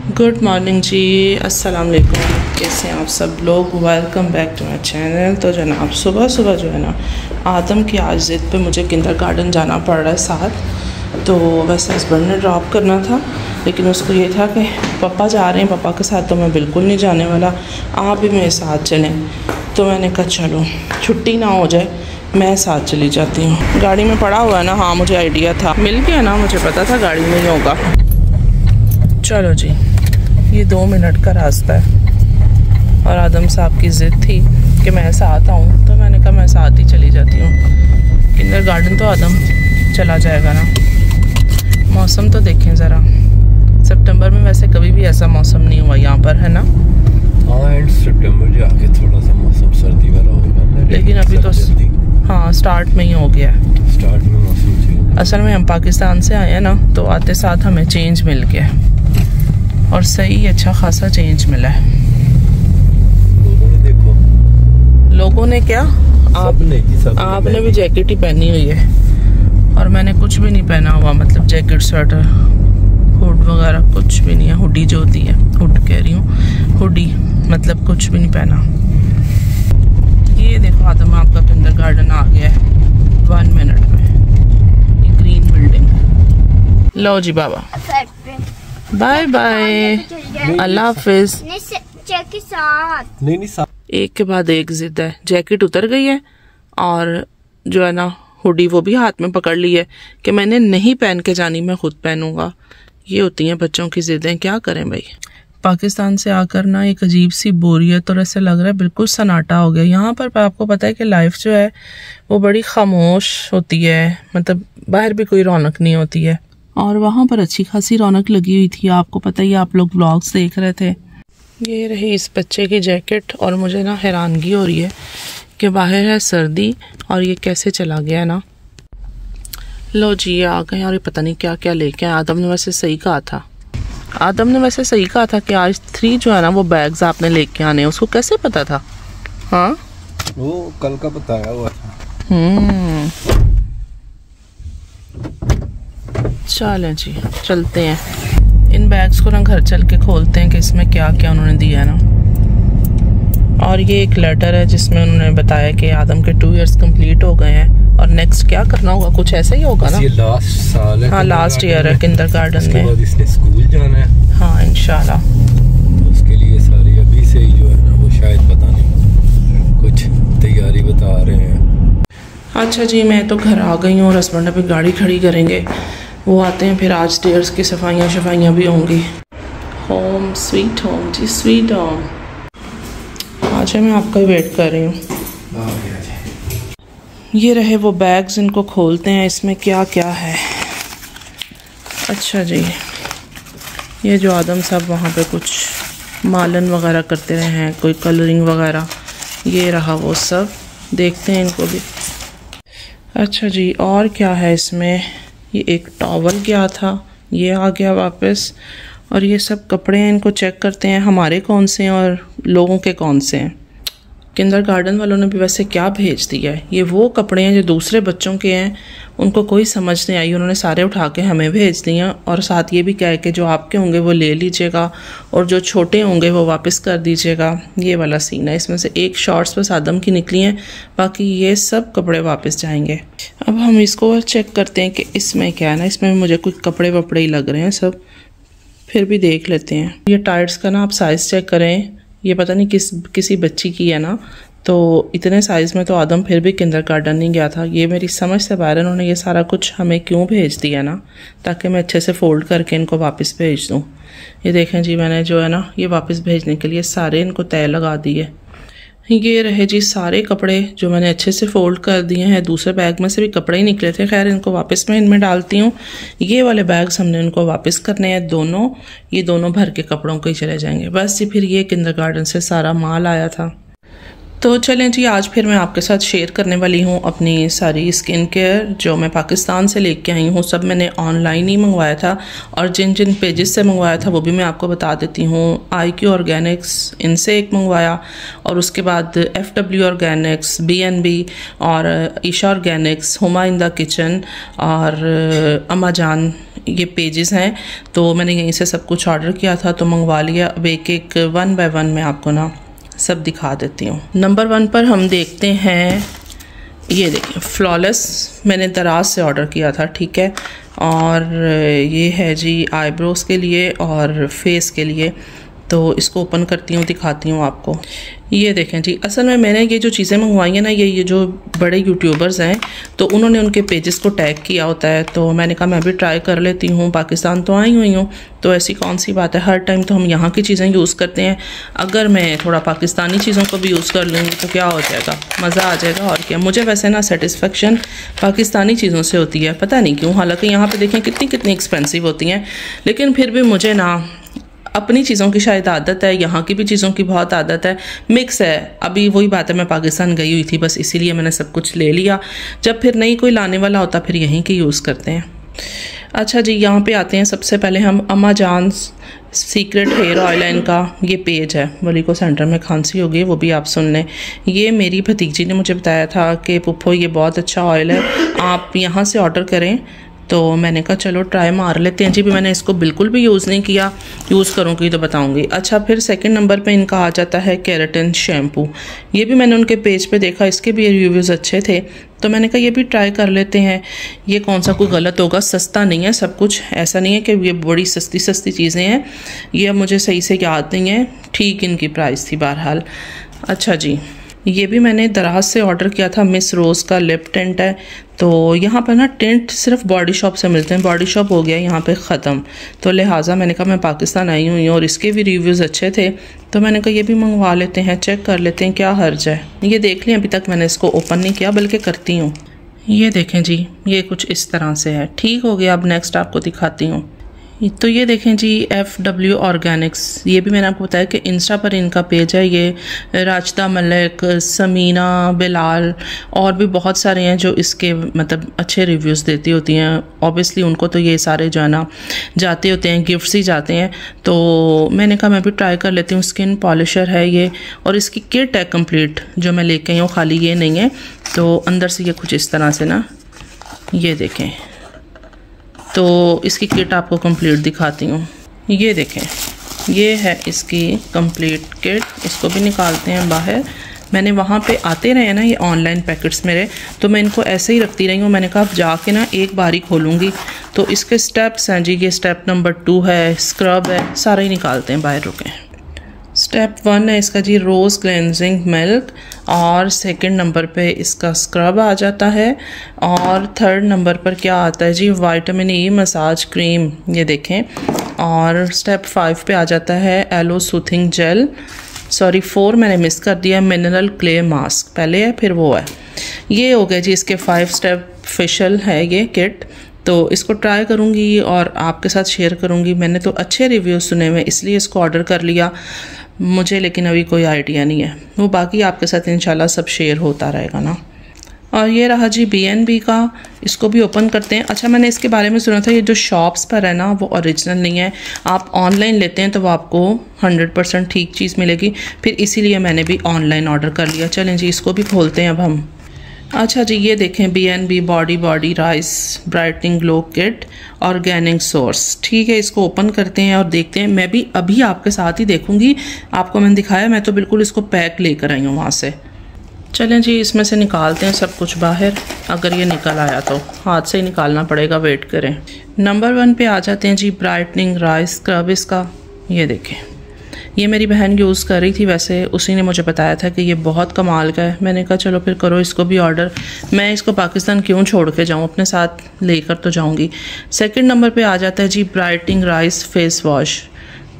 Good morning जी, अस्सलाम वालेकुम। कैसे हैं आप सब लोग? Welcome back to my channel. तो जनाब सुबह सुबह जो है ना, आदम की आज ज़िद पे मुझे किंडरगार्टन जाना पड़ रहा है साथ। तो वैसे हस्बैंड ने ड्रॉप करना था, लेकिन उसको ये था कि पापा जा रहे हैं, पापा के साथ तो मैं बिल्कुल नहीं जाने वाला, आप भी मेरे साथ चलें। तो मैंने कहा चलो छुट्टी ना हो जाए, मैं साथ चली जाती हूँ। गाड़ी में पड़ा हुआ है ना, हाँ मुझे आइडिया था, मिल गया ना, मुझे पता था गाड़ी में ही होगा। चलो जी, ये 2 मिनट का रास्ता है और आदम साहब की ज़िद थी कि मैं साथ आऊँ, तो मैंने कहा मैं साथ ही चली जाती हूँ। किंडरगार्टन तो आदम चला जाएगा ना। मौसम तो देखें ज़रा, सितंबर में वैसे कभी भी ऐसा मौसम नहीं हुआ यहाँ पर, है ना? हाँ, एंड सितंबर जाके थोड़ा सा मौसम सर्दी वाला होगा, लेकिन अभी तो हाँ स्टार्ट में ही हो गया है। स्टार्ट में मौसम चेंज। असल में हम पाकिस्तान से आए हैं ना, तो आते साथ हमें चेंज मिल गया और सही अच्छा खासा चेंज मिला है। लोगों ने देखो, लोगों ने क्या, आपने भी जैकेट ही पहनी हुई है और मैंने कुछ भी नहीं पहना हुआ, मतलब जैकेट स्वेटर हुड वगैरह कुछ भी नहीं है। हुडी जो होती है, हुड कह रही हूँ, हुडी मतलब कुछ भी नहीं पहना। ये देखो आदम आपका किंडरगार्टन आ गया है 1 मिनट में। ये ग्रीन बिल्डिंग। लो जी बाबा, बाय बाय, अल्लाह हाफिज। नहीं एक के बाद एक जिद है। जैकेट उतर गई है और जो है ना हुडी वो भी हाथ में पकड़ ली है कि मैंने नहीं पहन के जानी, मैं खुद पहनूंगा। ये होती हैं बच्चों की जिदें, क्या करें भाई। पाकिस्तान से आकर ना एक अजीब सी बोरियत और ऐसे लग रहा है बिल्कुल सन्नाटा हो गया यहाँ पर। आपको पता है कि लाइफ जो है वो बड़ी खामोश होती है, मतलब बाहर भी कोई रौनक नहीं होती है और वहाँ पर अच्छी खासी रौनक लगी हुई थी। आपको पता ही, आप लोग व्लॉग्स देख रहे थे। ये रही इस बच्चे की जैकेट और मुझे ना हैरानगी हो रही है कि बाहर है सर्दी और ये कैसे चला गया ना। लो जी, ये आ गए और ये पता नहीं क्या क्या लेके आए। आदम ने वैसे सही कहा था कि आज 3 जो है ना वो बैग्स आपने लेके आने। उसको कैसे पता था? हाँ, वो कल का बताया हुआ था। चलें जी, चलते हैं। इन बैग्स को ना घर चल के खोलते हैं कि इसमें क्या क्या उन्होंने दिया है ना। और ये एक लेटर है जिसमें उन्होंने बताया कि आदम के 2 इयर्स कंप्लीट हो गए हैं और नेक्स्ट क्या करना होगा, कुछ ऐसा ही होगा ना। ये लास्ट साल है। हाँ, लास्ट ईयर है किंडरगार्टन में। बाद इसने स्कूल जाना है। हाँ इंशाल्लाह। तो उसके लिए सारी अभी से ही जो है ना, वो शायद पता नहीं कुछ तैयारी बता रहे हैं। अच्छा जी, मैं तो घर आ गई हूँ और हस्बैंड अभी गाड़ी खड़ी करेंगे, वो आते हैं फिर आज स्टेयर्स की सफाइयाँ भी होंगी। होम स्वीट होम जी, स्वीट होम। अच्छा, मैं आपका ही वेट कर रही हूँ। ये रहे वो बैग्स, इनको खोलते हैं, इसमें क्या क्या है। अच्छा जी, ये जो आदम साहब वहाँ पे कुछ मालन वगैरह करते रहे हैं, कोई कलरिंग वगैरह, ये रहा वो सब, देखते हैं इनको भी। अच्छा जी, और क्या है इसमें? ये एक टॉवल गया था, ये आ गया वापस, और ये सब कपड़े हैं, इनको चेक करते हैं हमारे कौन से हैं और लोगों के कौन से हैं। किंडरगार्टन वालों ने भी वैसे क्या भेज दिया है। ये वो कपड़े हैं जो दूसरे बच्चों के हैं, उनको कोई समझ नहीं आई, उन्होंने सारे उठा के हमें भेज दिए और साथ ये भी कहा कि जो आपके होंगे वो ले लीजिएगा और जो छोटे होंगे वो वापस कर दीजिएगा। ये वाला सीन है। इसमें से एक शॉर्ट्स बस आदम की निकली हैं, बाकी ये सब कपड़े वापस जाएंगे। अब हम इसको चेक करते हैं कि इसमें क्या है ना। इसमें मुझे कुछ कपड़े वपड़े ही लग रहे हैं सब, फिर भी देख लेते हैं। ये टाइट्स का ना आप साइज़ चेक करें, ये पता नहीं किसी बच्ची की है ना, तो इतने साइज़ में तो आदम फिर भी किंडरगार्टन नहीं गया था। ये मेरी समझ से बाहर है, उन्होंने ये सारा कुछ हमें क्यों भेज दिया ना, ताकि मैं अच्छे से फ़ोल्ड करके इनको वापस भेज दूँ। ये देखें जी, मैंने जो है ना ये वापस भेजने के लिए सारे इनको तय लगा दिए। ये रहे जी सारे कपड़े जो मैंने अच्छे से फ़ोल्ड कर दिए हैं। दूसरे बैग में से भी कपड़े ही निकले थे, खैर इनको वापस मैं इनमें डालती हूँ। ये वाले बैग्स हमने इनको वापस करने हैं दोनों, ये दोनों भर के कपड़ों के ही चले जाएंगे बस जी। फिर ये किंडरगार्टन से सारा माल आया था। तो चलें जी, आज फिर मैं आपके साथ शेयर करने वाली हूँ अपनी सारी स्किन केयर जो मैं पाकिस्तान से लेके आई हूँ। सब मैंने ऑनलाइन ही मंगवाया था और जिन जिन पेजेस से मंगवाया था वो भी मैं आपको बता देती हूँ। IQ ऑर्गेनिक्स, इनसे एक मंगवाया और उसके बाद FW ऑर्गेनिक्स, BNB और Isha organics, Huma in the kitchen और अम्मा जान, ये पेजेस हैं, तो मैंने यहीं से सब कुछ ऑर्डर किया था तो मंगवा लिया। अब एक एक 1 बाय 1 मैं आपको ना सब दिखा देती हूँ। नंबर 1 पर हम देखते हैं, ये देखिए फ्लॉलेस मैंने दराज से ऑर्डर किया था, ठीक है। और ये है जी आईब्रोज के लिए और फेस के लिए। तो इसको ओपन करती हूँ, दिखाती हूँ आपको। ये देखें जी, असल में मैंने ये जो चीज़ें मंगवाई हैं ना, ये जो बड़े यूट्यूबर्स हैं तो उन्होंने उनके पेजेस को टैग किया होता है, तो मैंने कहा मैं भी ट्राई कर लेती हूँ। पाकिस्तान तो आई हुई हूँ तो ऐसी कौन सी बात है, हर टाइम तो हम यहाँ की चीज़ें यूज़ करते हैं। अगर मैं थोड़ा पाकिस्तानी चीज़ों को भी यूज़ कर लूँगी तो क्या हो जाएगा, मज़ा आ जाएगा। और क्या, मुझे वैसे ना सेटिस्फेक्शन पाकिस्तानी चीज़ों से होती है, पता नहीं क्यों। हालाँकि यहाँ पर देखें कितनी एक्सपेंसिव होती हैं, लेकिन फिर भी मुझे ना अपनी चीज़ों की शायद आदत है, यहाँ की भी चीज़ों की बहुत आदत है, मिक्स है। अभी वही बात है, मैं पाकिस्तान गई हुई थी बस इसीलिए मैंने सब कुछ ले लिया। जब फिर नहीं कोई लाने वाला होता फिर यहीं के यूज़ करते हैं। अच्छा जी, यहाँ पे आते हैं। सबसे पहले हम अम्मा जानस सीक्रेट हेयर ऑयल है, इनका ये पेज है। वली को सेंटर में खांसी हो गई, वो भी आप सुन लें। ये मेरी भतीजी ने मुझे बताया था कि पुप्पो ये बहुत अच्छा ऑयल है, आप यहाँ से ऑर्डर करें। तो मैंने कहा चलो ट्राई मार लेते हैं जी। भी मैंने इसको बिल्कुल भी यूज़ नहीं किया, यूज़ करूँगी तो बताऊँगी। अच्छा, फिर सेकंड नंबर पे इनका आ जाता है केराटिन शैम्पू। ये भी मैंने उनके पेज पे देखा, इसके भी रिव्यूज़ अच्छे थे तो मैंने कहा ये भी ट्राई कर लेते हैं। ये कौन सा कोई गलत होगा, सस्ता नहीं है सब कुछ, ऐसा नहीं है कि ये बड़ी सस्ती चीज़ें हैं। ये अब मुझे सही से याद नहीं है, ठीक इनकी प्राइस थी बहरहाल। अच्छा जी, ये भी मैंने दराज से ऑर्डर किया था। मिस रोज़ का लिप टिंट है। तो यहाँ पर ना टिंट सिर्फ बॉडी शॉप से मिलते हैं, बॉडी शॉप हो गया यहाँ पे ख़त्म। तो लिहाजा मैंने कहा मैं पाकिस्तान आई हुई हूँ और इसके भी रिव्यूज़ अच्छे थे तो मैंने कहा ये भी मंगवा लेते हैं, चेक कर लेते हैं क्या हर्ज है। ये देख लें, अभी तक मैंने इसको ओपन नहीं किया बल्कि करती हूँ। ये देखें जी, ये कुछ इस तरह से है, ठीक हो गया। अब नेक्स्ट आपको दिखाती हूँ। तो ये देखें जी FW ऑर्गेनिक्स, ये भी मैंने आपको बताया कि इंस्टा पर इनका पेज है। ये राशिदा मलिक, समीना, बिलाल और भी बहुत सारे हैं जो इसके मतलब अच्छे रिव्यूज़ देती होती हैं। ऑब्वियसली उनको तो ये सारे जो है ना जाते होते हैं, गिफ्ट्स ही जाते हैं। तो मैंने कहा मैं भी ट्राई कर लेती हूँ। स्किन पॉलिशर है ये और इसकी किट है कंप्लीट जो मैं लेके आई हूँ, खाली ये नहीं है। तो अंदर से ये कुछ इस तरह से ना, ये देखें, तो इसकी किट आपको कंप्लीट दिखाती हूँ। ये देखें, ये है इसकी कंप्लीट किट। इसको भी निकालते हैं बाहर। मैंने वहाँ पे आते रहे ना ये ऑनलाइन पैकेट्स मेरे, तो मैं इनको ऐसे ही रखती रही हूँ। मैंने कहा अब जाके ना एक बार ही खोलूँगी। तो इसके स्टेप्स हैं जी, ये स्टेप नंबर 2 है, स्क्रब है, सारे ही निकालते हैं बाहर। रुकें, स्टेप 1 है इसका जी रोज़ क्लेंजिंग मिल्क, और सेकंड नंबर पे इसका स्क्रब आ जाता है, और थर्ड नंबर पर क्या आता है जी विटामिन ई मसाज क्रीम, ये देखें। और स्टेप 5 पे आ जाता है एलो सूथिंग जेल, सॉरी 4 मैंने मिस कर दिया, मिनरल क्ले मास्क पहले है फिर वो है। ये हो गया जी इसके 5 स्टेप फेशियल है ये किट। तो इसको ट्राई करूँगी और आपके साथ शेयर करूँगी। मैंने तो अच्छे रिव्यूज़ सुने हुए इसलिए इसको ऑर्डर कर लिया मुझे, लेकिन अभी कोई आइडिया नहीं है। वो बाकी आपके साथ इंशाल्लाह सब शेयर होता रहेगा ना। और ये रहा जी BNB का, इसको भी ओपन करते हैं। अच्छा, मैंने इसके बारे में सुना था ये जो शॉप्स पर है ना वो ओरिजिनल नहीं है, आप ऑनलाइन लेते हैं तो वो आपको 100% ठीक चीज़ मिलेगी। फिर इसीलिए मैंने भी ऑनलाइन ऑर्डर कर लिया। चलें जी, इसको भी खोलते हैं अब हम। अच्छा जी, ये देखें BNB body rice brightening glow kit organic source, ठीक है। इसको ओपन करते हैं और देखते हैं। मैं भी अभी आपके साथ ही देखूंगी, आपको मैंने दिखाया, मैं तो बिल्कुल इसको पैक लेकर आई हूँ वहाँ से। चलें जी, इसमें से निकालते हैं सब कुछ बाहर। अगर ये निकल आया तो हाथ से ही निकालना पड़ेगा, वेट करें। नंबर 1 पे आ जाते हैं जी ब्राइटनिंग राइस स्क्रब इसका। ये देखें, ये मेरी बहन यूज़ कर रही थी, वैसे उसी ने मुझे बताया था कि ये बहुत कमाल का है। मैंने कहा चलो फिर करो इसको भी ऑर्डर। मैं इसको पाकिस्तान क्यों छोड़ के जाऊँ, अपने साथ लेकर तो जाऊँगी। सेकंड नंबर पे आ जाता है जी ब्राइटनिंग राइस फेस वॉश,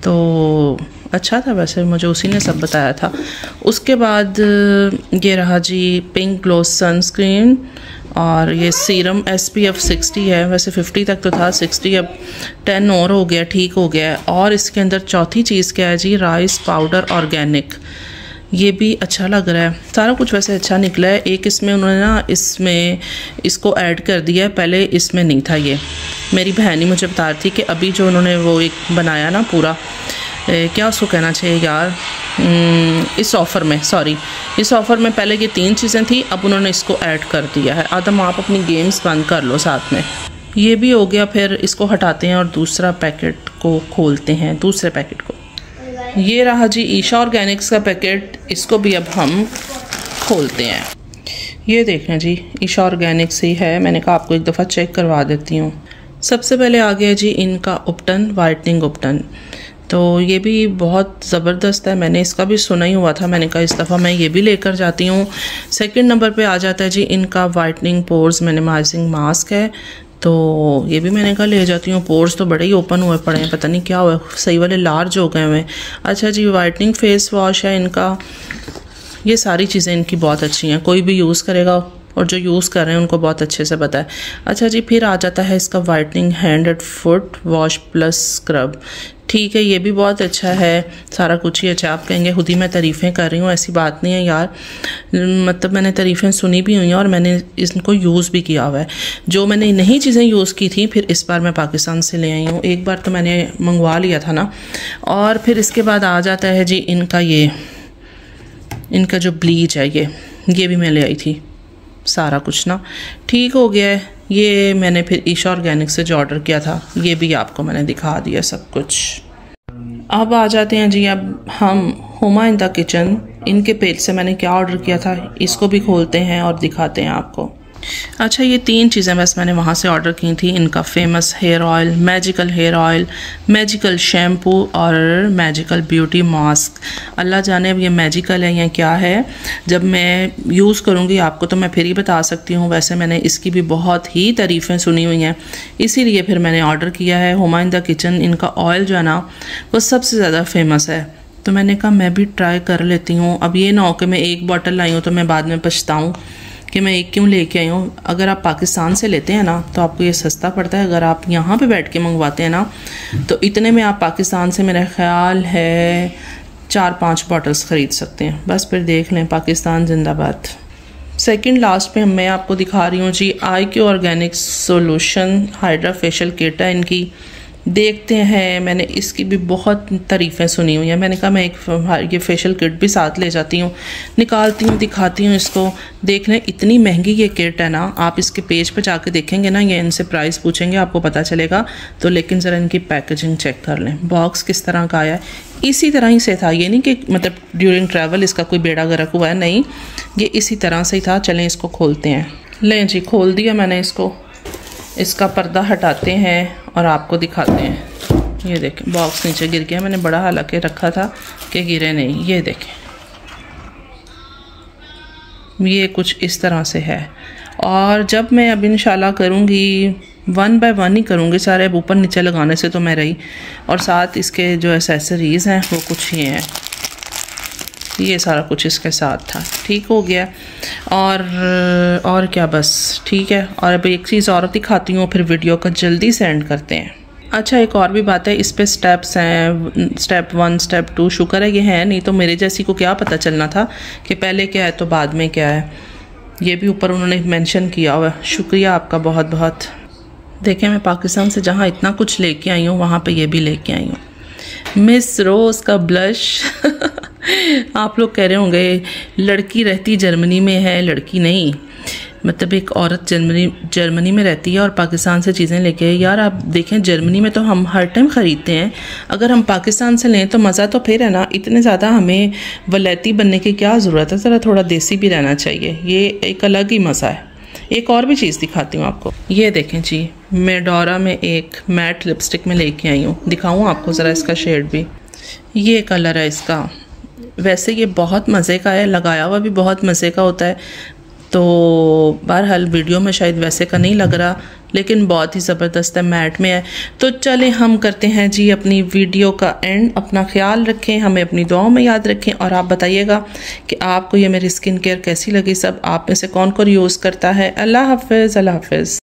तो अच्छा था वैसे, मुझे उसी ने सब बताया था। उसके बाद ये रहा जी पिंक ग्लो सनस्क्रीन, और ये सीरम SPF 60 है, वैसे 50 तक तो था, 60 अब 10 और हो गया, ठीक हो गया है। और इसके अंदर चौथी चीज़ क्या है जी राइस पाउडर ऑर्गेनिक, ये भी अच्छा लग रहा है। सारा कुछ वैसे अच्छा निकला है। एक इसमें उन्होंने ना इसमें इसको ऐड कर दिया है, पहले इसमें नहीं था। ये मेरी बहन ही मुझे बता रही थी कि अभी जो उन्होंने वो एक बनाया ना पूरा, क्या उसको कहना चाहिए यार, इस ऑफ़र में, सॉरी इस ऑफ़र में पहले ये 3 चीज़ें थी, अब उन्होंने इसको ऐड कर दिया है। आदम आप अपनी गेम्स बंद कर लो साथ में। ये भी हो गया। फिर इसको हटाते हैं और दूसरा पैकेट को खोलते हैं, दूसरे पैकेट को। ये रहा जी ईशा ऑर्गेनिक्स का पैकेट, इसको भी अब हम खोलते हैं। ये देखें जी ईशा ऑर्गेनिक्स ही है, मैंने कहा आपको एक दफ़ा चेक करवा देती हूँ। सबसे पहले आ गया जी इनका उपटन, वाइटनिंग उपटन। तो ये भी बहुत ज़बरदस्त है, मैंने इसका भी सुना ही हुआ था, मैंने कहा इस दफ़ा मैं ये भी लेकर जाती हूँ। सेकंड नंबर पे आ जाता है जी इनका वाइटनिंग पोर्स मिनिमाइजिंग मास्क है, तो ये भी मैंने कहा ले जाती हूँ। पोर्स तो बड़े ही ओपन हुए पड़े हैं, पता नहीं क्या हुआ, सही वाले लार्ज हो गए हुए। अच्छा जी वाइटनिंग फेस वॉश है इनका। ये सारी चीज़ें इनकी बहुत अच्छी हैं, कोई भी यूज़ करेगा और जो यूज़ कर रहे हैं उनको बहुत अच्छे से पता है। अच्छा जी फिर आ जाता है इसका whitening hand and foot wash plus scrub. ठीक है, ये भी बहुत अच्छा है, सारा कुछ ही अच्छा। आप कहेंगे खुद ही मैं तारीफ़ें कर रही हूँ, ऐसी बात नहीं है यार, मतलब मैंने तारीफ़ें सुनी भी हुई हैं और मैंने इनको यूज़ भी किया हुआ है। जो मैंने नई चीज़ें यूज़ की थी फिर इस बार मैं पाकिस्तान से ले आई हूँ, एक बार तो मैंने मंगवा लिया था ना। और फिर इसके बाद आ जाता है जी इनका जो ब्लीच है ये भी मैं ले आई थी, सारा कुछ ना ठीक हो गया है। ये मैंने फिर ईशा ऑर्गेनिक्स से जो ऑर्डर किया था ये भी आपको मैंने दिखा दिया सब कुछ। अब आ जाते हैं जी अब हम हुमा इन द किचन, इनके पेज से मैंने क्या ऑर्डर किया था इसको भी खोलते हैं और दिखाते हैं आपको। अच्छा ये 3 चीज़ें बस मैंने वहाँ से ऑर्डर की थी, इनका famous hair oil, magical hair oil, magical shampoo और मैजिकल ब्यूटी मास्क। अल्लाह जाने अब ये मैजिकल है या क्या है, जब मैं यूज़ करूँगी आपको तो मैं फिर ही बता सकती हूँ। वैसे मैंने इसकी भी बहुत ही तारीफ़ें सुनी हुई हैं, इसीलिए फिर मैंने ऑर्डर किया है। हुमा इन द किचन इनका ऑयल जो है ना वो सबसे ज़्यादा फेमस है, तो मैंने कहा मैं भी ट्राई कर लेती हूँ। अब ये ना हो कि मैं एक बॉटल लाई हूँ तो मैं बाद में पछताऊँ कि मैं एक क्यों लेके आई हूँ। अगर आप पाकिस्तान से लेते हैं ना तो आपको ये सस्ता पड़ता है, अगर आप यहाँ पे बैठ के मंगवाते हैं ना तो इतने में आप पाकिस्तान से मेरा ख्याल है 4-5 बॉटल्स ख़रीद सकते हैं। बस फिर देख लें, पाकिस्तान जिंदाबाद। सेकंड लास्ट पे मैं आपको दिखा रही हूँ जी IQ organic solution hydra facial kit है इनकी। देखते हैं, मैंने इसकी भी बहुत तारीफ़ें सुनी हुई हैं, मैंने कहा मैं ये फेशियल किट भी साथ ले जाती हूँ, निकालती हूँ, दिखाती हूँ इसको। देख लें इतनी महंगी ये किट है ना, आप इसके पेज पे जाके देखेंगे ना, ये इनसे प्राइस पूछेंगे आपको पता चलेगा। तो लेकिन ज़रा इनकी पैकेजिंग चेक कर लें, बॉक्स किस तरह का आया है, इसी तरह ही से था। ये नहीं कि मतलब ड्यूरिंग ट्रैवल इसका कोई बेड़ा गर्क हुआ है, नहीं, ये इसी तरह से ही था। चलें इसको खोलते हैं। लें जी खोल दिया मैंने इसको, इसका पर्दा हटाते हैं और आपको दिखाते हैं। ये देखें बॉक्स नीचे गिर गया, मैंने बड़ा हालांकि रखा था कि गिरे नहीं। ये देखें ये कुछ इस तरह से है। और जब मैं अब इंशाल्लाह करूँगी 1 बाय 1 ही करूँगी सारे, अब ऊपर नीचे लगाने से तो मैं रही। और साथ इसके जो एसेसरीज़ हैं वो कुछ ये हैं, ये सारा कुछ इसके साथ था। ठीक हो गया। और क्या बस ठीक है। और अब एक चीज़ और दिखाती हूँ, फिर वीडियो को जल्दी से एंड करते हैं। अच्छा एक और भी बात है, इस पे स्टेप्स हैं, स्टेप 1 स्टेप 2। शुक्र है ये है, नहीं तो मेरे जैसी को क्या पता चलना था कि पहले क्या है तो बाद में क्या है। ये भी ऊपर उन्होंने मेंशन किया हुआ है, शुक्रिया आपका बहुत बहुत। देखें मैं पाकिस्तान से जहाँ इतना कुछ लेके आई हूँ वहाँ पे ये भी लेके आई हूँ। मिस रोज़ का ब्लश आप लोग कह रहे होंगे लड़की रहती जर्मनी में है, लड़की नहीं, मतलब एक औरत जर्मनी में रहती है और पाकिस्तान से चीज़ें लेके। यार आप देखें जर्मनी में तो हम हर टाइम ख़रीदते हैं, अगर हम पाकिस्तान से लें तो मज़ा तो फिर है ना। इतने ज़्यादा हमें वलैती बनने की क्या ज़रूरत है, ज़रा थोड़ा देसी भी रहना चाहिए, ये एक अलग ही मज़ा है। एक और भी चीज़ दिखाती हूँ आपको, ये देखें जी मेडोरा में एक मैट लिपस्टिक में लेके आई हूँ, दिखाऊँ आपको ज़रा इसका शेड भी। ये कलर है इसका, वैसे ये बहुत मज़े का है, लगाया हुआ भी बहुत मज़े का होता है। तो बहरहाल वीडियो में शायद वैसे का नहीं लग रहा, लेकिन बहुत ही ज़बरदस्त है, मैट में है। तो चलें हम करते हैं जी अपनी वीडियो का एंड। अपना ख्याल रखें, हमें अपनी दुआओं में याद रखें और आप बताइएगा कि आपको ये मेरी स्किन केयर कैसी लगी, सब आप में से कौन कौन यूज़ करता है। अल्लाह हाफ़िज़, अल्लाह हाफ़िज़।